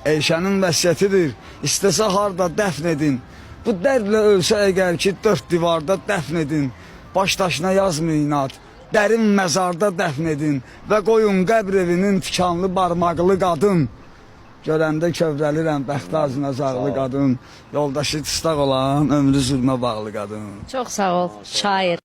Eyşənin vəsiyyətidir, istəsə harda dəfn edin. Bu dərdlə ölsə əgər ki, dörd divarda dəfn edin. Baş daşına yazmayın ad, dərin məzarda dəfn edin. Və qoyun qəbr evinin tikanlı barmaqlı qadın. Görəndə kövrəlirəm, bəxti azınacaqlı qadın. Yoldaşı tısdaq olan, ömrü zülmə bağlı qadın. Çox sağ ol, şair.